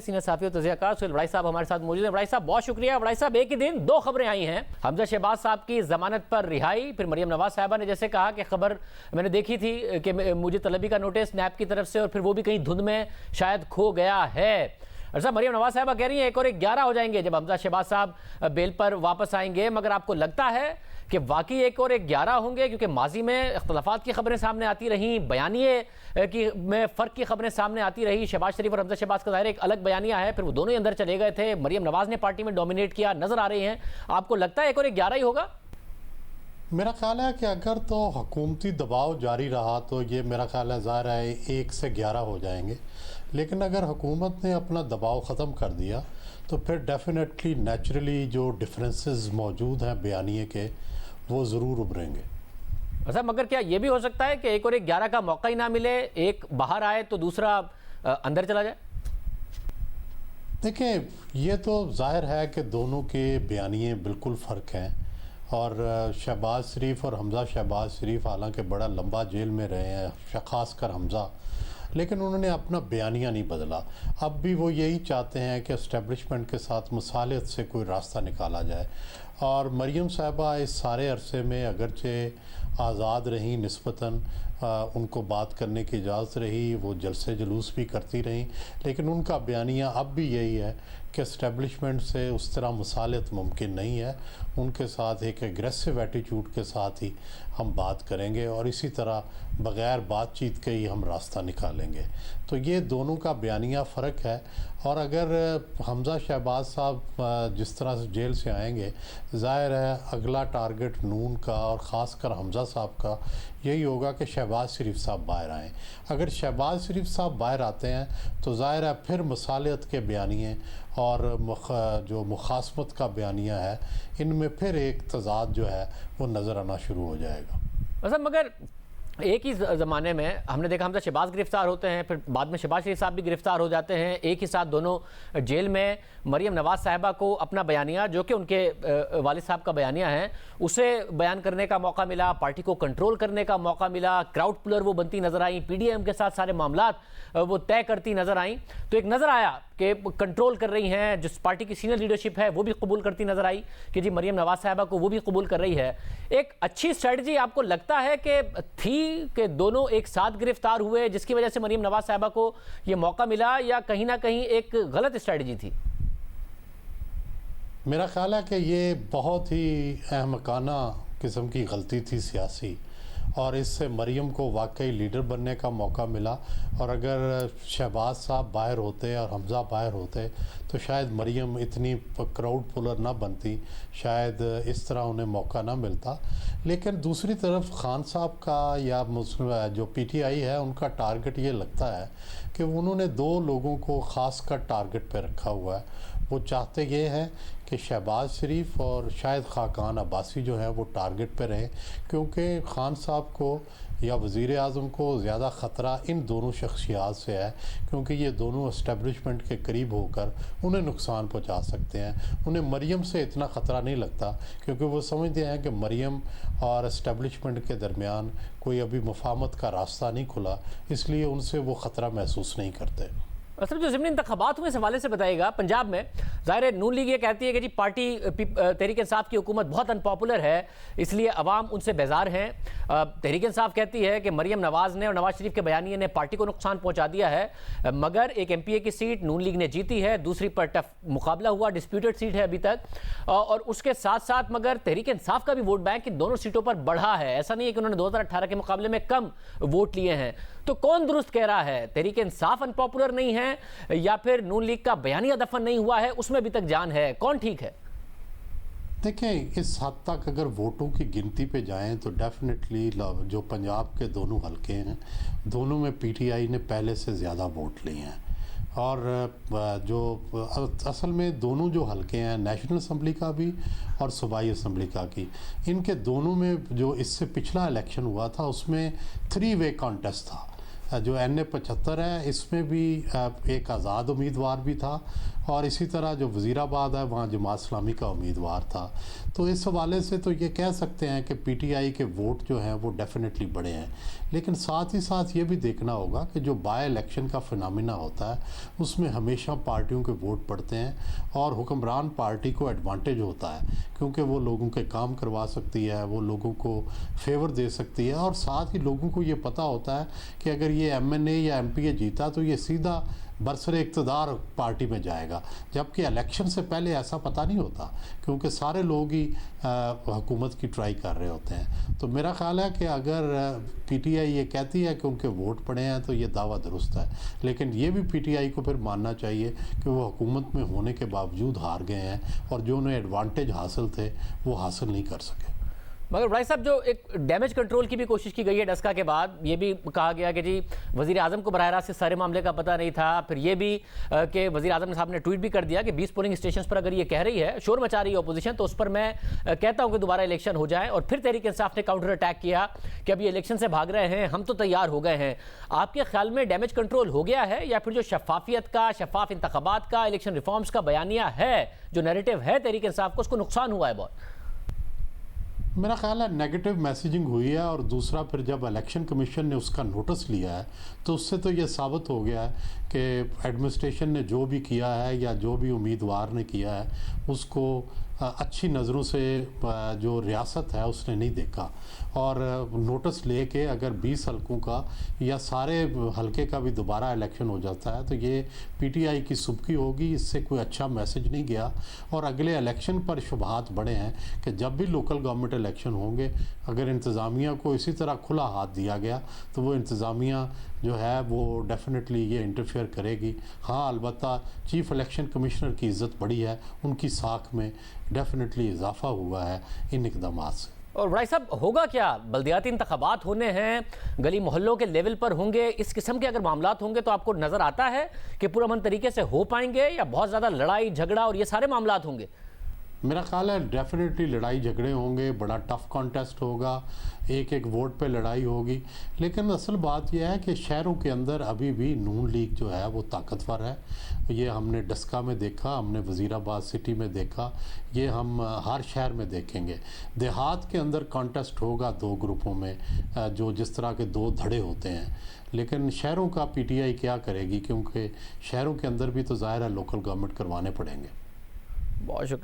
Senior साफी और तज़कियाकार सुहेल वड़ाई साहब हमारे साथ मौजूद हैं। वड़ाई साहब बहुत शुक्रिया। वड़ाई साहब, एक ही दिन दो खबरें आई हैं, हमजा शहबाज साहब की जमानत पर रिहाई, फिर मरियम नवाज साहबा ने जैसे कहा कि खबर मैंने देखी थी कि मुझे तलबी का नोटिस नैब की तरफ से, और फिर वो भी कहीं धुंध में शायद खो गया है। अच्छा, मरियम नवाज साहबा कह रही हैं 1 और 1 11 हो जाएंगे जब हमजा शहबाज साहब बेल पर वापस आएंगे, मगर आपको लगता है कि वाकई 1 और 1 11 होंगे? क्योंकि माजी में इख्तलाफात की खबरें सामने आती रहीं, बयानिए की में फ़र्क की खबरें सामने आती रही। शहबाज शरीफ और हमजा शहबाज का ज़ाहिर एक अलग बयानिया है, फिर वो दोनों ही अंदर चले गए थे। मरियम नवाज ने पार्टी में डोमिनेट किया नजर आ रही हैं। आपको लगता है 1 और 1 11 ही होगा? मेरा ख्याल है कि अगर तो हुकूमती दबाव जारी रहा तो ये मेरा ख्याल है ज़ाहिर है 1 से 11 हो जाएंगे, लेकिन अगर हुकूमत ने अपना दबाव ख़त्म कर दिया तो फिर डेफिनेटली नेचुरली जो डिफरेंसेस मौजूद हैं बयानिए के वो ज़रूर उभरेंगे। अच्छा, मगर क्या ये भी हो सकता है कि 1 और 1 11 का मौका ही ना मिले, एक बाहर आए तो दूसरा अंदर चला जाए? देखें, ये तो जाहिर है कि दोनों के बयानिए बिल्कुल फ़र्क हैं, और शहबाज शरीफ और हमजा शहबाज शरीफ हालांकि बड़ा लंबा जेल में रहे हैं, ख़ासकर हमजा, लेकिन उन्होंने अपना बयानिया नहीं बदला। अब भी वो यही चाहते हैं कि इस्टेब्लिशमेंट के साथ मुसालियत से कोई रास्ता निकाला जाए। और मरियम साहबा इस सारे अरसे में अगरचे आज़ाद रहीं निस्बतन, उनको बात करने की इजाज़त रही, वो जलसे जुलूस भी करती रहीं, लेकिन उनका बयानिया अब भी यही है कि इस्टेब्लिशमेंट से उस तरह मुसालियत मुमकिन नहीं है। उनके साथ एक एग्रेसिव एटीट्यूड के साथ ही हम बात करेंगे और इसी तरह बग़ैर बातचीत के ही हम रास्ता निकालेंगे। तो ये दोनों का बयानिया फ़र्क है। और अगर हमजा शहबाज साहब जिस तरह से जेल से आएंगे, ज़ाहिर है अगला टारगेट नून का और ख़ासकर हमजा साहब का यही होगा कि शहबाज शरीफ साहब बाहर आएँ। अगर शहबाज शरीफ साहब बाहर आते हैं तो ज़ाहिर है फिर मसालियत के बयानिए और जो मुखासमत का बयानिया है, इनमें फिर एक तज़ाद जो है वो नज़र आना शुरू हो जाएगा। मतलब मगर एक ही ज़माने में हमने देखा हमजा शहबाज गिरफ्तार होते हैं, फिर बाद में शहबाज शरीफ साहब भी गिरफ्तार हो जाते हैं, एक ही साथ दोनों जेल में। मरियम नवाज साहिबा को अपना बयानिया, जो कि उनके वालिद साहब का बयानिया है, उसे बयान करने का मौका मिला, पार्टी को कंट्रोल करने का मौका मिला, क्राउड पुलर वो बनती नज़र आई, PDM के साथ सारे मामलात वो तय करती नज़र आई। तो एक नज़र आया कि कंट्रोल कर रही हैं, जिस पार्टी की सीनियर लीडरशिप है वो भी कबूल करती नज़र आई कि जी मरियम नवाज साहिबा को वो भी कबूल कर रही है। एक अच्छी स्ट्रेटजी आपको लगता है कि थी कि दोनों एक साथ गिरफ्तार हुए जिसकी वजह से मरियम नवाज साहिबा को ये मौका मिला, या कहीं ना कहीं एक गलत स्ट्रेटजी थी? मेरा ख्याल है कि ये बहुत ही अहमकाना किस्म की गलती थी सियासी, और इससे मरियम को वाकई लीडर बनने का मौका मिला। और अगर शहबाज साहब बाहर होते और हमजा बाहर होते तो शायद मरियम इतनी क्राउड पुलर ना बनती, शायद इस तरह उन्हें मौका ना मिलता। लेकिन दूसरी तरफ खान साहब का या जो PTI है उनका टारगेट ये लगता है कि उन्होंने 2 लोगों को ख़ास कर टारगेट पे रखा हुआ है। वो चाहते ये हैं कि शहबाज शरीफ और शायद खाकान अब्बासी जो है वो टारगेट पे रहें, क्योंकि खान साहब को या वज़ीर आज़म को ज़्यादा ख़तरा इन दोनों शख्सियात से है, क्योंकि ये दोनों इस्टेब्लिशमेंट के करीब होकर उन्हें नुकसान पहुंचा सकते हैं। उन्हें मरियम से इतना ख़तरा नहीं लगता, क्योंकि वो समझते हैं कि मरियम और इस्टेब्लिशमेंट के दरमियान कोई अभी मुफाहमत का रास्ता नहीं खुला, इसलिए उनसे वो ख़तरा महसूस नहीं करते। असल जो ज़िमनी इंतखाबात हुए इस हवाले से बताइएगा। पंजाब में ज़ाहिर है नून लीग ये कहती है कि जी पार्टी तहरीक इंसाफ की हुकूमत बहुत अनपॉपुलर है, इसलिए अवाम उनसे बेजार हैं। तहरीक इंसाफ कहती है कि मरियम नवाज़ ने और नवाज शरीफ के बयानिए ने पार्टी को नुकसान पहुंचा दिया है, मगर एक MPA की सीट नून लीग ने जीती है, दूसरी पर टफ मुकाबला हुआ, डिस्प्यूटेड सीट है अभी तक। और उसके साथ साथ मगर तहरीक इंसाफ का भी वोट बैंक इन दोनों सीटों पर बढ़ा है। ऐसा नहीं है कि उन्होंने 2018 के मुकाबले में कम वोट लिए हैं। तो कौन दुरुस्त कह रहा है? तहरीक इंसाफ अनपॉपुलर नहीं है, या फिर नून लीग का बयानिया दफन नहीं हुआ है, उसमें अभी तक जान है? कौन ठीक है? देखें, इस हद तक अगर वोटों की गिनती पे जाएं तो डेफिनेटली जो पंजाब के दोनों हलके हैं, दोनों में PTI ने पहले से ज़्यादा वोट लिए हैं। और जो असल में दोनों जो हलके हैं, नेशनल असम्बली का भी और सूबाई असम्बली का की, इनके दोनों में जो इससे पिछला इलेक्शन हुआ था उसमें 3 वे कॉन्टेस्ट था। जो NA-75 है इसमें भी एक आज़ाद उम्मीदवार भी था और इसी तरह जो वज़ीराबाद है वहाँ जमात इस्लामी का उम्मीदवार था। तो इस हवाले से तो ये कह सकते हैं कि PTI के वोट जो हैं वो डेफिनेटली बढ़े हैं, लेकिन साथ ही साथ ये भी देखना होगा कि जो बाय इलेक्शन का फिनोमिना होता है उसमें हमेशा पार्टियों के वोट पड़ते हैं और हुक्मरान पार्टी को एडवांटेज होता है क्योंकि वो लोगों के काम करवा सकती है, वो लोगों को फेवर दे सकती है और साथ ही लोगों को ये पता होता है कि अगर ये MNA या MPA जीता तो ये सीधा बरसरे इक़्तिदार पार्टी में जाएगा, जबकि इलेक्शन से पहले ऐसा पता नहीं होता क्योंकि सारे लोग ही हुकूमत की ट्राई कर रहे होते हैं। तो मेरा ख़्याल है कि अगर PTI ये कहती है कि उनके वोट पड़े हैं तो ये दावा दुरुस्त है, लेकिन ये भी PTI को फिर मानना चाहिए कि वो हुकूमत में होने के बावजूद हार गए हैं और जो उन्हें एडवांटेज हासिल थे वो हासिल नहीं कर सके। मगर भाई साहब, जो एक डैमेज कंट्रोल की भी कोशिश की गई है डस्का के बाद, ये भी कहा गया कि जी वज़ीर आज़म को बराह रास्त इस सारे मामले का पता नहीं था। फिर ये भी कि वज़ीर आज़म साहब ने ट्वीट भी कर दिया कि 20 पोलिंग स्टेशन पर अगर ये कह रही है, शोर मचा रही है अपोजिशन, तो उस पर मैं कहता हूँ कि दोबारा इलेक्शन हो जाए। और फिर तहरीक इंसाफ ने काउंटर अटैक किया कि अब ये इलेक्शन से भाग रहे हैं, हम तो तैयार हो गए हैं। आपके ख्याल में डैमेज कंट्रोल हो गया है या फिर जो शफाफियत का, शफाफ इंतखाबात का, इलेक्शन रिफॉर्म्स का बयानिया है, जो नैरेटिव है तहरीक इंसाफ को, उसको नुकसान हुआ है बहुत? मेरा ख्याल है नेगेटिव मैसेजिंग हुई है और दूसरा फिर जब इलेक्शन कमीशन ने उसका नोटिस लिया है तो उससे तो ये साबित हो गया है कि एडमिनिस्ट्रेशन ने जो भी किया है या जो भी उम्मीदवार ने किया है उसको अच्छी नज़रों से जो रियासत है उसने नहीं देखा और नोटिस लेके अगर 20 हलकों का या सारे हलके का भी दोबारा इलेक्शन हो जाता है तो ये PTI की सुबकी होगी, इससे कोई अच्छा मैसेज नहीं गया। और अगले इलेक्शन पर शुबहात बढ़े हैं कि जब भी लोकल गवर्नमेंट इलेक्शन होंगे अगर इंतज़ामिया को इसी तरह खुला हाथ दिया गया तो वो इंतज़ामिया जो है वो डेफिनेटली ये इंटरफेयर करेगी। हाँ, अलबत्ता चीफ इलेक्शन कमिश्नर की इज़्ज़त बढ़ी है, उनकी साख में डेफिनेटली इजाफा हुआ है इन इक़दामात से। और भाई साहब, होगा क्या? बल्दियाती इंतखाबात होने हैं, गली मोहल्लों के लेवल पर होंगे, इस किस्म के अगर मामलात होंगे तो आपको नज़र आता है कि पुरअमन तरीके से हो पाएंगे या बहुत ज़्यादा लड़ाई झगड़ा और ये सारे मामलात होंगे? मेरा ख्याल है डेफिनेटली लड़ाई झगड़े होंगे, बड़ा टफ कॉन्टेस्ट होगा, एक एक वोट पे लड़ाई होगी, लेकिन असल बात यह है कि शहरों के अंदर अभी भी नून लीग जो है वो ताकतवर है। ये हमने डस्का में देखा, हमने वज़ीराबाद सिटी में देखा, ये हम हर शहर में देखेंगे। देहात के अंदर कॉन्टेस्ट होगा दो ग्रुपों में, जो जिस तरह के दो धड़े होते हैं, लेकिन शहरों का PTI क्या करेगी क्योंकि शहरों के अंदर भी तो ज़ाहिर है लोकल गवर्नमेंट करवाने पड़ेंगे। बहुत शुक्रिया।